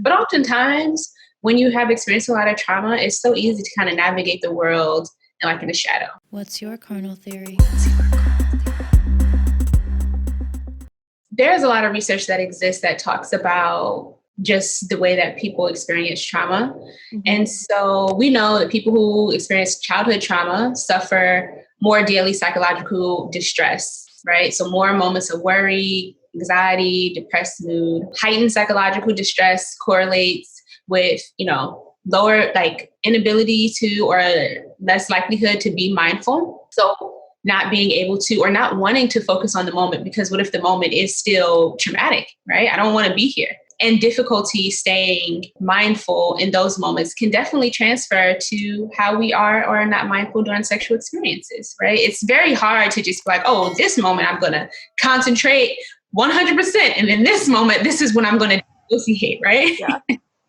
But oftentimes when you have experienced a lot of trauma, it's so easy to kind of navigate the world like in a shadow. What's your carnal theory? There's a lot of research that exists that talks about just the way that people experience trauma. Mm-hmm. And so we know that people who experience childhood trauma suffer more daily psychological distress, right? So more moments of worry, anxiety, depressed mood. Heightened psychological distress correlates with, lower inability to or less likelihood to be mindful. So not being able to or not wanting to focus on the moment, because what if the moment is still traumatic, right? I don't want to be here. And difficulty staying mindful in those moments can definitely transfer to how we are or are not mindful during sexual experiences, right? It's very hard to just be like, oh, this moment I'm going to concentrate 100%. And in this moment, this is when I'm going to dissociate, right? Yeah.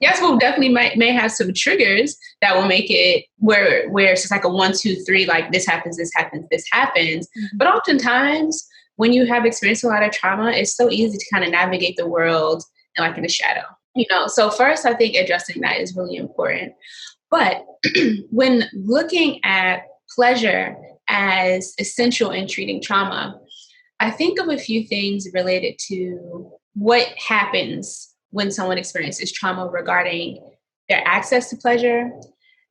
Yes, we'll definitely may have some triggers that will make it where it's just like a 1, 2, 3, like this happens, this happens, this happens. Mm-hmm. But oftentimes when you have experienced a lot of trauma, it's so easy to kind of navigate the world like in a shadow. So first, I think addressing that is really important. But when looking at pleasure as essential in treating trauma, I think of a few things related to what happens when someone experiences trauma regarding their access to pleasure,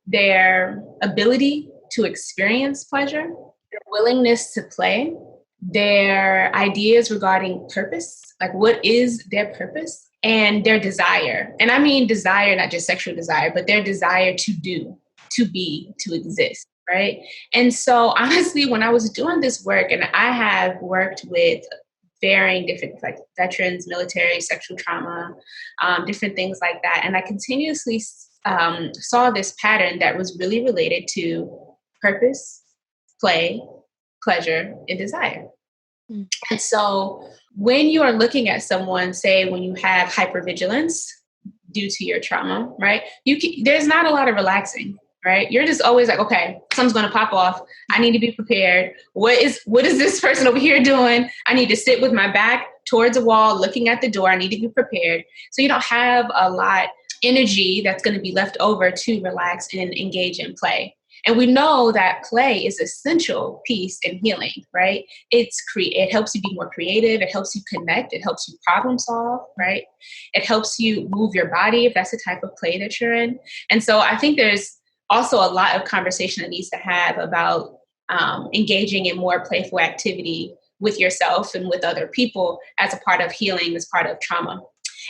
their ability to experience pleasure, their willingness to play, their ideas regarding purpose, like what is their purpose, and their desire. And I mean desire, not just sexual desire, but their desire to do, to be, to exist, right? And so honestly, when I was doing this work, and I have worked with varying different veterans, military, sexual trauma, different things like that. And I continuously saw this pattern that was really related to purpose, play, pleasure, and desire. Mm. And so when you are looking at someone, say when you have hypervigilance due to your trauma, right? There's not a lot of relaxing. Right? You're just always like, okay, something's going to pop off. I need to be prepared. What is this person over here doing? I need to sit with my back towards a wall, looking at the door. I need to be prepared. So you don't have a lot energy that's going to be left over to relax and engage in play. And we know that play is an essential piece in healing, right? It helps you be more creative. It helps you connect. It helps you problem solve, right? It helps you move your body if that's the type of play that you're in. And so I think there's also a lot of conversation that needs to have about engaging in more playful activity with yourself and with other people as a part of healing, as part of trauma.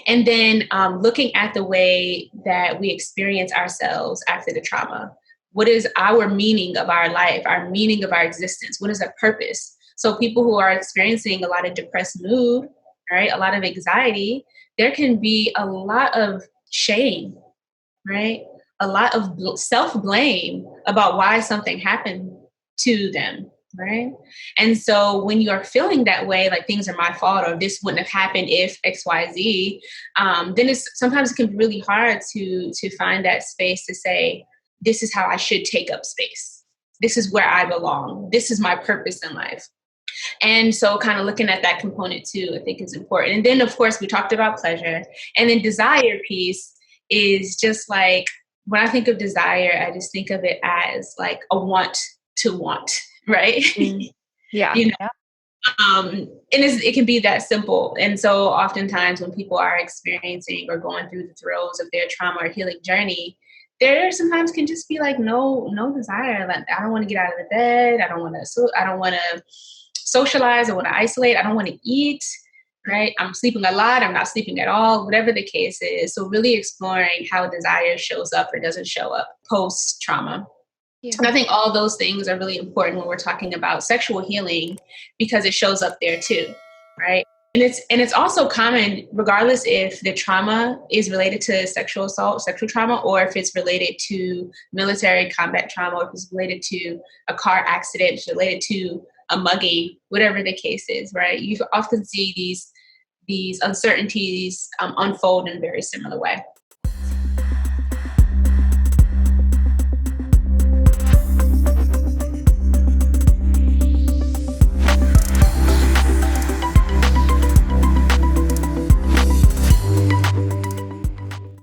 And then looking at the way that we experience ourselves after the trauma. What is our meaning of our life, our meaning of our existence? What is our purpose? So people who are experiencing a lot of depressed mood, right, a lot of anxiety, there can be a lot of shame, right? A lot of self-blame about why something happened to them, right? And so when you are feeling that way, like things are my fault or this wouldn't have happened if X, Y, Z, then sometimes it can be really hard to find that space to say, this is how I should take up space. This is where I belong. This is my purpose in life. And so kind of looking at that component too, I think is important. And then of course we talked about pleasure, and then desire piece is just like, when I think of desire, I just think of it as like a want to want, right? Mm. Yeah. And it can be that simple. And so oftentimes when people are experiencing or going through the throes of their trauma or healing journey, there sometimes can just be like no desire. Like I don't want to get out of the bed. I don't want to socialize. I want to isolate. I don't want to eat. Right? I'm sleeping a lot. I'm not sleeping at all, whatever the case is. So really exploring how desire shows up or doesn't show up post-trauma. Yeah. And I think all those things are really important when we're talking about sexual healing because it shows up there too, right? And it's also common regardless if the trauma is related to sexual assault, sexual trauma, or if it's related to military combat trauma, or if it's related to a car accident, it's related to a mugging, whatever the case is, right? You often see these uncertainties unfold in a very similar way.